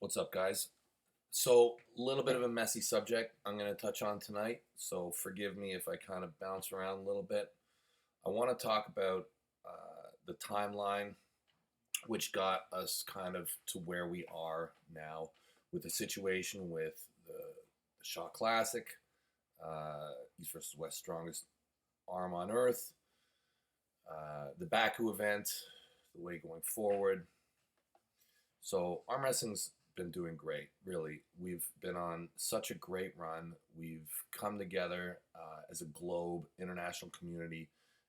What's up, guys? So, a little bit of a messy subject I'm going to touch on tonight, so forgive me if I kind of bounce around a little bit. I want to talk about the timeline, which got us kind of to where we are now with the situation with the Shaw Classic, East versus West strongest arm on earth, the Baku event, the way going forward. So arm wrestling's been doing great, really. We've been on such a great run. We've come together as a globe, international community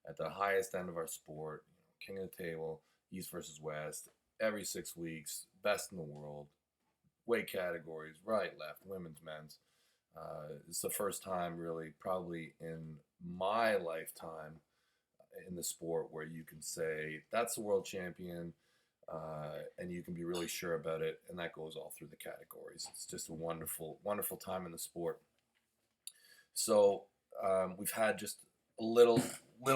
at the highest end of our sport. King of the table, East versus West, every 6 weeks, best in the world, weight categories, right, left, women's, men's. It's the first time, really, probably in my lifetime in the sport where you can say that's the world champion, and you can be really sure about it, and that goes all through the categories. It's just a wonderful, wonderful time in the sport. So we've had just a little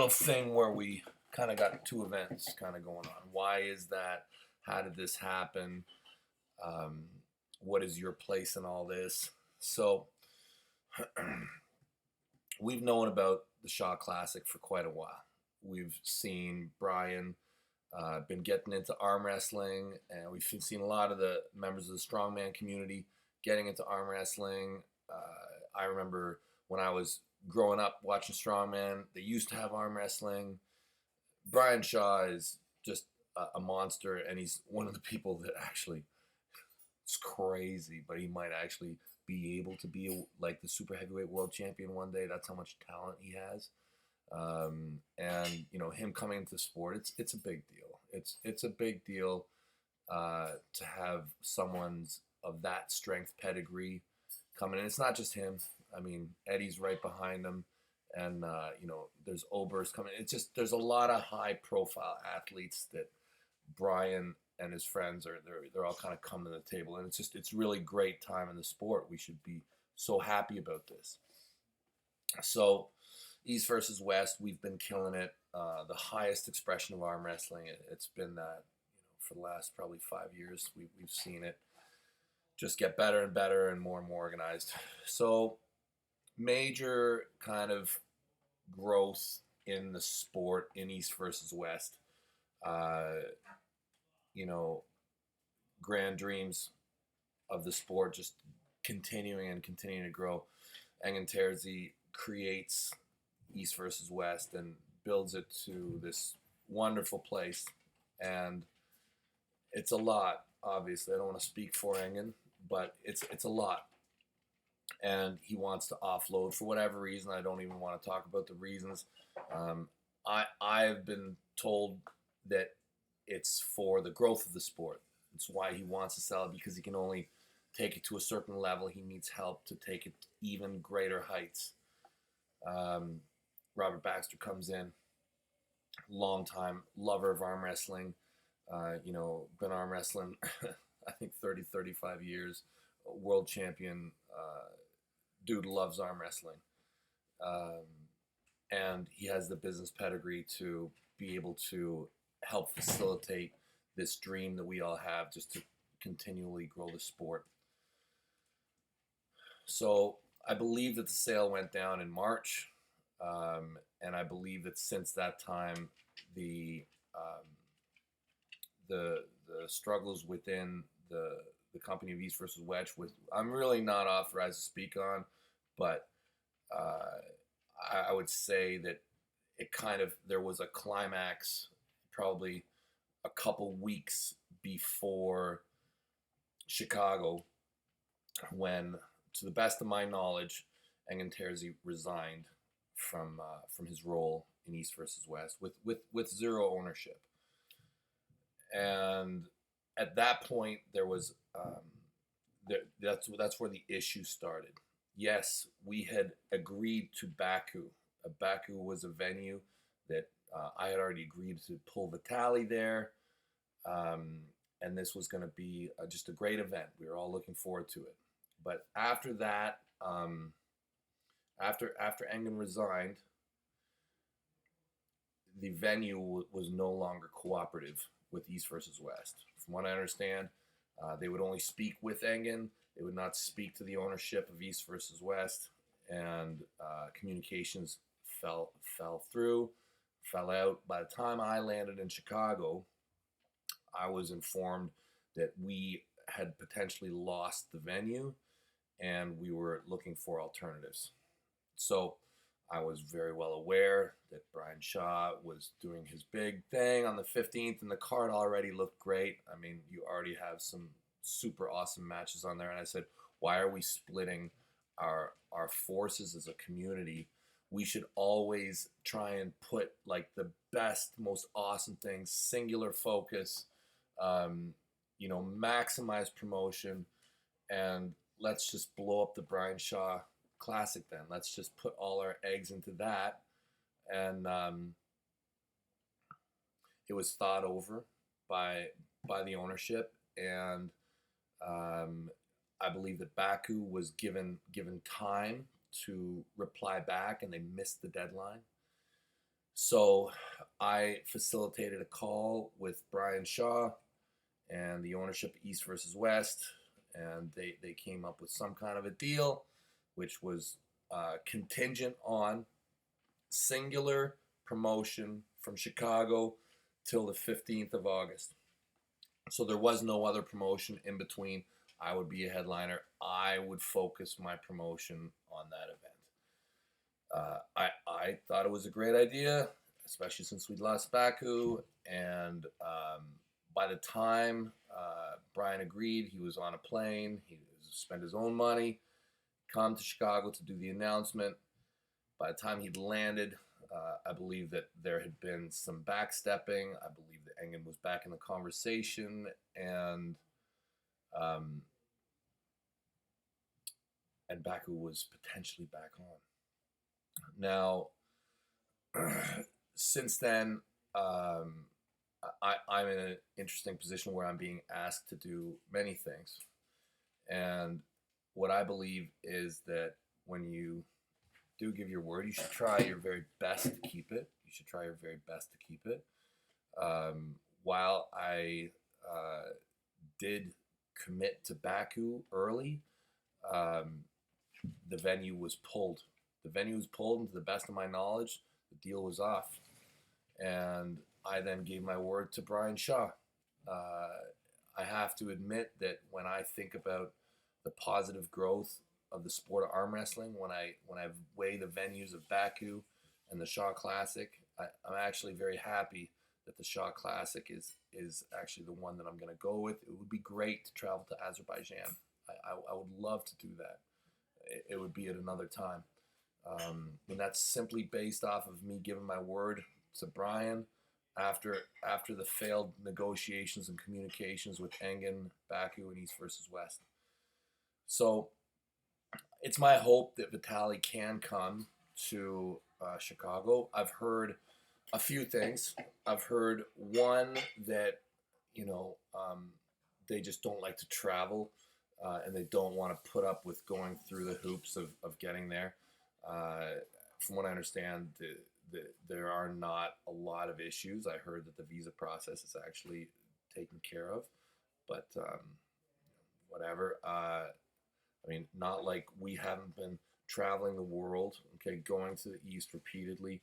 thing where we kind of got two events kind of going on. Why is that? How did this happen? What is your place in all this? So we've known about the Shaw Classic for quite a while. We've seen Brian been getting into arm wrestling, and we've seen a lot of the members of the Strongman community getting into arm wrestling. I remember when I was growing up watching Strongman, they used to have arm wrestling. Brian Shaw is just a monster, and he's one of the people that actually, it's crazy, but he might actually be able to be like the super heavyweight world champion one day. That's how much talent he has. And him coming into the sport, it's a big deal. It's a big deal to have someone's of that strength pedigree coming in. It's not just him. I mean, Eddie's right behind him, and there's Oberst coming. It's just there's a lot of high profile athletes that Brian and his friends they're all kind of coming to the table, and it's really great time in the sport. We should be so happy about this. So East versus West, we've been killing it. The highest expression of arm wrestling. It's been that, for the last probably 5 years. We've seen it just get better and better and more organized. So major kind of growth in the sport in East versus West. Grand dreams of the sport just continuing to grow. Engen Terzi creates East versus West and builds it to this wonderful place. And it's a lot, obviously. I don't want to speak for Engen, but it's a lot. And he wants to offload for whatever reason. I don't even want to talk about the reasons. I've been told that it's for the growth of the sport. It's why he wants to sell it, because he can only take it to a certain level. He needs help to take it even greater heights. Robert Baxter comes in, long-time lover of arm wrestling. Been arm wrestling, I think 30, 35 years. World champion. Dude loves arm wrestling. And he has the business pedigree to be able to help facilitate this dream that we all have, just to continually grow the sport. So I believe that the sale went down in March, and I believe that since that time, the struggles within the company of East versus West, I'm really not authorized to speak on, but I would say that there was a climax probably a couple weeks before Chicago, when, to the best of my knowledge, Engen Terzi resigned from his role in East versus West with zero ownership. And at that point, there was that's where the issue started. Yes, we had agreed to Baku. Baku was a venue that I had already agreed to pull Vitali there, and this was going to be just a great event. We were all looking forward to it. But after that, after Engen resigned, the venue was no longer cooperative with East versus West. From what I understand, They would only speak with Engen. They would not speak to the ownership of East versus West, and communications fell through, fell out. By the time I landed in Chicago, I was informed that we had potentially lost the venue, and we were looking for alternatives. So I was very well aware that Brian Shaw was doing his big thing on the 15th, and the card already looked great. I mean, you already have some super awesome matches on there. And I said, why are we splitting our forces as a community? We should always try and put like the best, most awesome things, singular focus, maximize promotion, and let's just blow up the Brian Shaw Classic then. Let's just put all our eggs into that. And it was thought over by the ownership, and I believe that Baku was given time to reply back, and they missed the deadline. So I facilitated a call with Brian Shaw and the ownership of East versus West, and they came up with some kind of a deal, which was contingent on singular promotion from Chicago till the 15th of August. So there was no other promotion in between. I would be a headliner. I would focus my promotion on that event. I thought it was a great idea, especially since we'd lost Baku. And by the time Brian agreed, he was on a plane. He spent his own money, come to Chicago to do the announcement. By the time he'd landed, I believe that there had been some backstepping. I believe that Engen was back in the conversation, and Baku was potentially back on. Now, since then, I'm in an interesting position where I'm being asked to do many things. And what I believe is that when you do give your word, you should try your very best to keep it. You should try your very best to keep it. While I did commit to Baku early, the venue was pulled. The venue was pulled, and to the best of my knowledge, the deal was off. And I then gave my word to Brian Shaw. I have to admit that when I think about the positive growth of the sport of arm wrestling, when I weigh the venues of Baku and the Shaw Classic, I'm actually very happy that the Shaw Classic is actually the one that I'm going to go with. It would be great to travel to Azerbaijan. I would love to do that. It would be at another time. And that's simply based off of me giving my word to Brian after the failed negotiations and communications with Engen, Baku, and East versus West. So it's my hope that Vitaly can come to Chicago. I've heard a few things. I've heard one that they just don't like to travel, and they don't want to put up with going through the hoops of getting there. From what I understand, there are not a lot of issues. I heard that the visa process is actually taken care of, but whatever. I mean, not like we haven't been traveling the world, okay, going to the East repeatedly,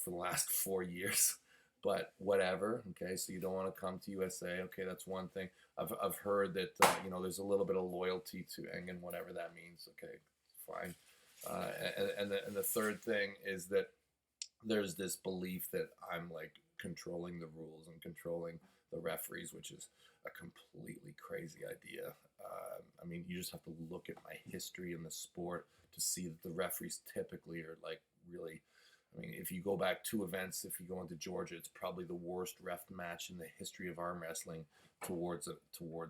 for the last 4 years. But whatever, okay. So you don't want to come to USA, okay? That's one thing. I've heard that there's a little bit of loyalty to Engen, whatever that means. Okay, fine. And the third thing is that there's this belief that I'm like controlling the rules and controlling the referees, which is a completely crazy idea. I mean, you just have to look at my history in the sport to see that the referees typically are like really. I mean, if you go back 2 events, if you go into Georgia, it's probably the worst ref match in the history of arm wrestling towards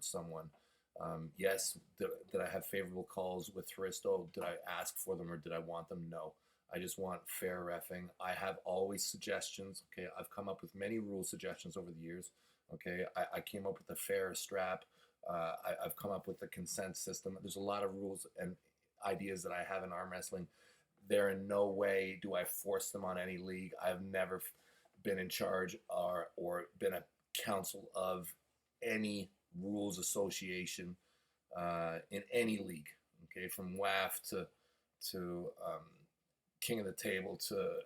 someone. Yes, did I have favorable calls with Hristo? Did I ask for them or did I want them? No. I just want fair reffing. I have always suggestions. Okay, I've come up with many rule suggestions over the years. Okay, I came up with a fair strap. I've come up with a consent system. There's a lot of rules and ideas that I have in arm wrestling. There in no way do I force them on any league. I've never been in charge or been a counsel of any rules association in any league. Okay, from WAF to King of the Table to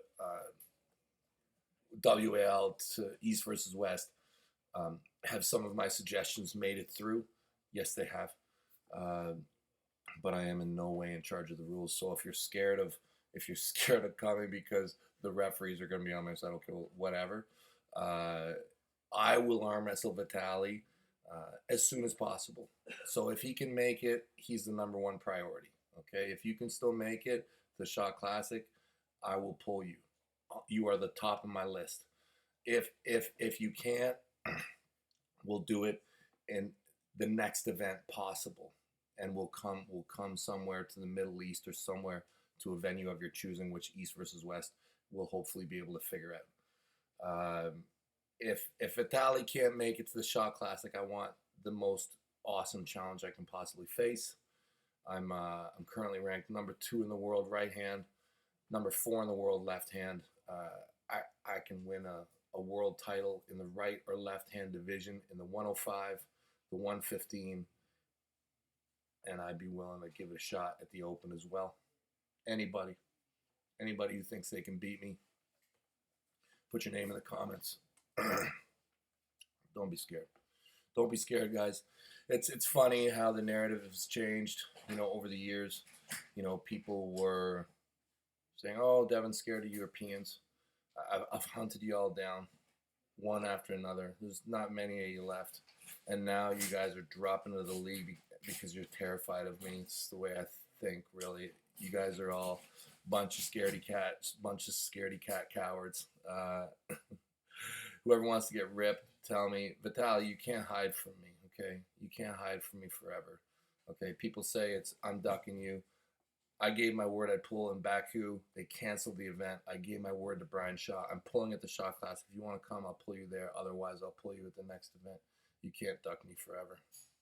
WAL to East versus West. Have some of my suggestions made it through? Yes, they have. Uh, but I am in no way in charge of the rules. So if you're scared of coming because the referees are going to be on my side, okay, well, whatever. I will arm wrestle Vitali as soon as possible. So if he can make it, he's the number one priority. Okay, if you can still make it, the Shot Classic, I will pull you. You are the top of my list. If you can't, we'll do it in the next event possible, and we'll come somewhere to the Middle East or somewhere to a venue of your choosing, which East versus West will hopefully be able to figure out. If Vitali can't make it to the Shot Classic, I want the most awesome challenge I can possibly face. I'm currently ranked #2 in the world right hand, #4 in the world left hand. I can win a world title in the right or left hand division in the 105, the 115, and I'd be willing to give it a shot at the Open as well. Anybody who thinks they can beat me, put your name in the comments. Don't be scared. Don't be scared, guys. It's funny how the narrative has changed, over the years. People were saying, "Oh, Devon's scared of Europeans." I've hunted you all down, one after another. There's not many of you left, and now you guys are dropping into the league because you're terrified of me. It's the way I think, really. You guys are all a bunch of scaredy cat cowards. Whoever wants to get ripped, tell me, Vitali, you can't hide from me, okay? You can't hide from me forever, okay? People say I'm ducking you. I gave my word I'd pull in Baku. They canceled the event. I gave my word to Brian Shaw. I'm pulling at the Shot Class. If you want to come, I'll pull you there. Otherwise, I'll pull you at the next event. You can't duck me forever.